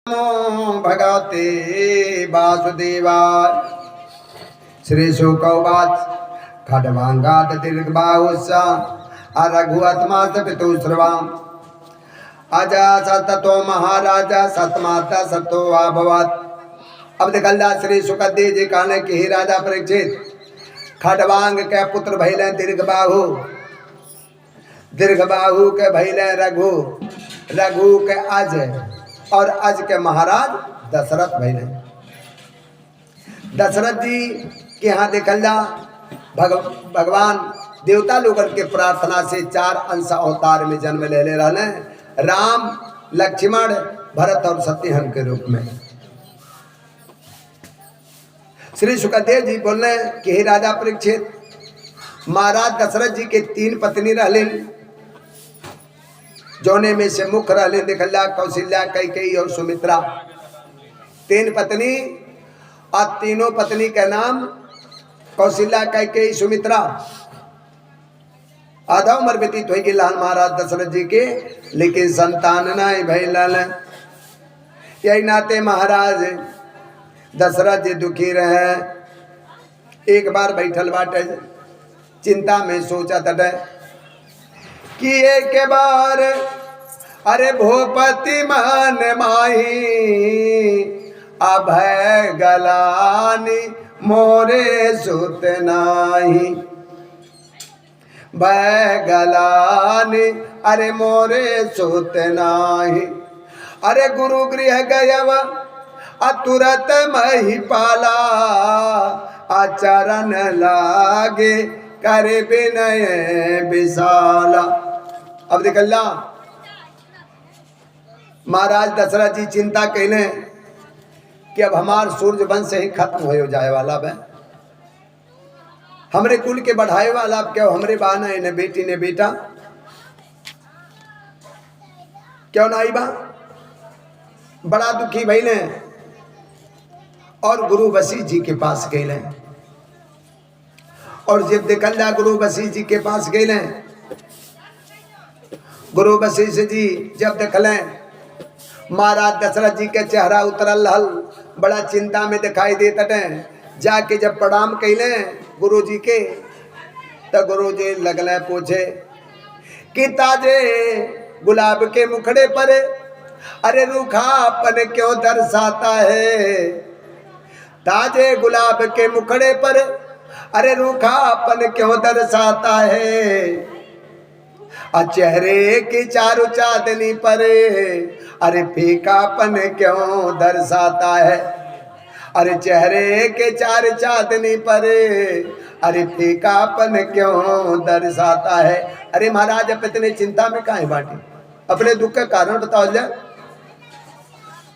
भगवते वासुदेवाय। श्री शुकवाच खड्वांगात दीर्घबाहुसा रघुआत्मा पितु श्रवाम अजासतो महाराजा सतमाता सतो अभवत। अब निकल श्री सुखदेव जी कहने कि ही राजा परीक्षित खड्वांग के पुत्र भैले दीर्घबाहु, दीर्घबाहु के भैले रघु, रघु के अज और अज के महाराज दशरथ भैले। दशरथ जी के यहाँ देखल जा भगवान देवता लोगन के प्रार्थना से 4 अंश अवतार में जन्म ले रहे, राम, लक्ष्मण, भरत और शत्रुघ्न के रूप में। श्री सुखदेव जी बोले कि हे राजा परीक्षित, महाराज दशरथ जी के 3 पत्नी रहले, जोने में से मुख्य रहले देखला कौशल्या, कैकेयी और सुमित्रा। 3 पत्नी और तीनों पत्नी का नाम कौशल्या, कैकेयी, सुमित्रा। आधा उम्र व्यतीत हो गई महाराज दशरथ जी के, लेकिन संतान नहीं भइल। यही नाते महाराज दशरथ जी दुखी रहे। एक बार बैठल बाटे चिंता में सोचा तटे कि एक बार अरे भूपति मन माही अभय गलानी मोरे सुत नाही, भय गलानी अरे मोरे सुत नाही। अरे गुरु गृह गयव तुरत मही पाला आचरण लागे करे विनय विशाला। अब निकलना महाराज दशरथ जी चिंता कहने कि अब हमार सूर्य वंश ही खत्म हो जाए वाला है, हमरे कुल के बढ़ाए वाला अब क्यों हमरे बहाना है, न बेटी ने बेटा क्यों ना आई बा। बड़ा दुखी भइले और गुरु वशिष्ठ जी के पास गए। और जब देखल जा गुरु वशिष्ठ जी के पास गए, गुरु वशिष्ठ जी जब देखले महाराज दशरथ जी के चेहरा उतरल हल, बड़ा चिंता में दिखाई देते। जाके जब प्रणाम कैले गुरु जी के, तो गुरु जी लगले पूछे कि ताजे गुलाब के मुखड़े पर अरे रूखापन क्यों दर्शाता है, ताजे गुलाब के मुखड़े पर अरे रूखापन क्यों दर्शाता है। चेहरे की चारों चांदनी पर अरे फीकापन क्यों दर्शाता है। अरे चेहरे के 4 चांदनी पर अरे फीकापन क्यों दर्शाता है। अरे महाराज अब इतने चिंता में काहे बाटी, अपने दुख का कारण बताओ जाए।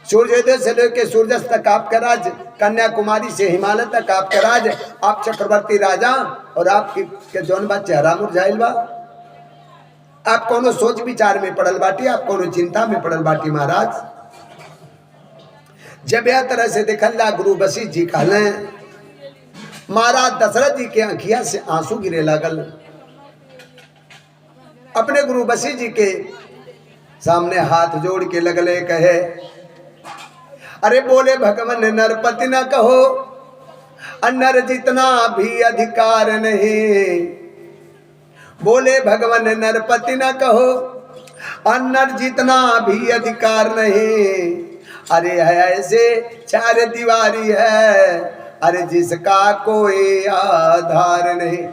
सूर्योदय से लेकर सूर्यास्त तक आपका राज, कन्याकुमारी से हिमालय तक आपका राज, आप चक्रवर्ती राजा और आपकी जौन बात चेहरा मुरझाइल बा। आप कोनो सोच विचार में पड़ल बाटी, आप कोनो चिंता में पड़ल बाटी। महाराज जब यह तरह से देखल ला गुरु वशिष्ठ जी कहले, महाराज दशरथ जी के आंखिया से आंसू गिरे लागल। अपने गुरु वशिष्ठ जी के सामने हाथ जोड़ के लगले कहे, अरे बोले भगवान नरपति न कहो, नर जितना भी अधिकार नहीं। बोले भगवान नरपति न कहो, नर जितना भी अधिकार नहीं। अरे ऐसे 4 दीवारी है अरे जिसका कोई आधार नहीं।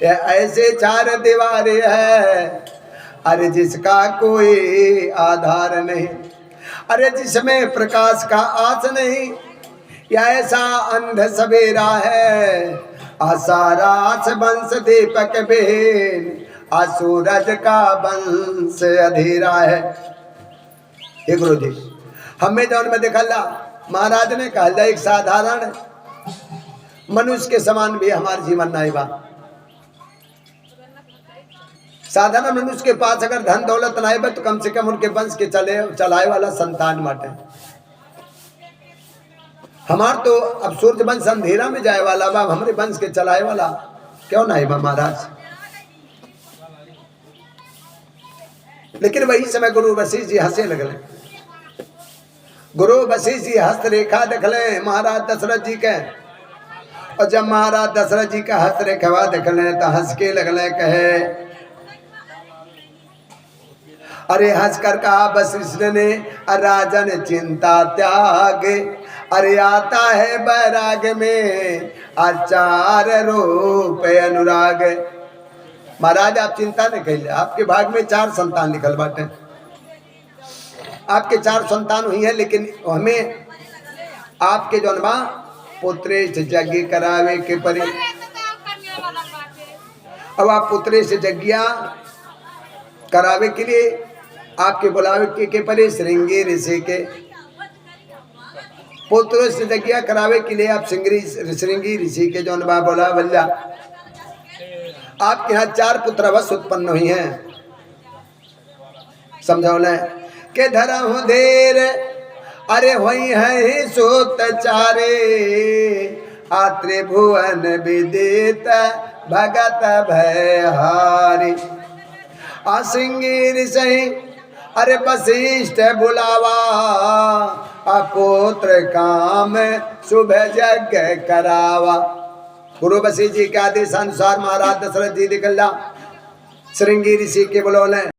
ऐसे 4 दीवारी है अरे जिसका कोई आधार नहीं। अरे जिसमें प्रकाश का आस नहीं, या ऐसा अंध सवेरा है आसारास वंश दीपक बेन, सूरज का वंश अधेरा है। हे गुरु जी, हमें जौन में देखला महाराज ने कहा एक साधारण मनुष्य के समान भी हमारे जीवन नहीं बा। साधारण मनुष्य के पास अगर धन दौलत नहीं बा तो कम से कम उनके वंश के चलाए वाला संतान बाटे। हमार तो अब सूर्य वंश अंधेरा में जाए वाला बा, हमारे वंश के चलाए वाला क्यों नहीं बा महाराज। लेकिन वही समय गुरु वशिष्ठ जी हंसे लगले। गुरु वशिष्ठ जी हस्तरेखा देखले महाराज दशरथ जी के। और जब महाराज दशरथ जी का हस्तरेखा देखले तो हंस के लगले कहे, अरे हंस कर कहा वशिष्ठ ने, राजन चिंता त्याग, अरे आता है बैराग में आचार रूप अनुराग। महाराज आप चिंता नहीं कहिए, आपके भाग में 4 संतान लिखल बाटे, आपके 4 संतान हुई है, लेकिन हमें आपके जौनबा पुत्रेश यज्ञ करावे के परी। अब आप पुत्रेश यज्ञ करावे के लिए आपके बुलावे के परे श्रृंगी ऋषि के पुत्रेश यज्ञ करावे के लिए आप श्रृंगी ऋषि के जौनबा बोला बल्ला। आपके यहाँ 4 पुत्र अवश्य उत्पन्न हुई हैं। समझौले के धरा हो देर, अरे वही है सोत चारे, त्रिभुवन विदित भगत भयहारी। श्रृंगी ऋषि अरे वशिष्ठ बुलावा, अपुत्र काम शुभ यज्ञ करावा। गुरु वशिष्ठ जी के आदेश अनुसार महाराज दशरथ जी निकला श्रृंगी ऋषि के बुलौले।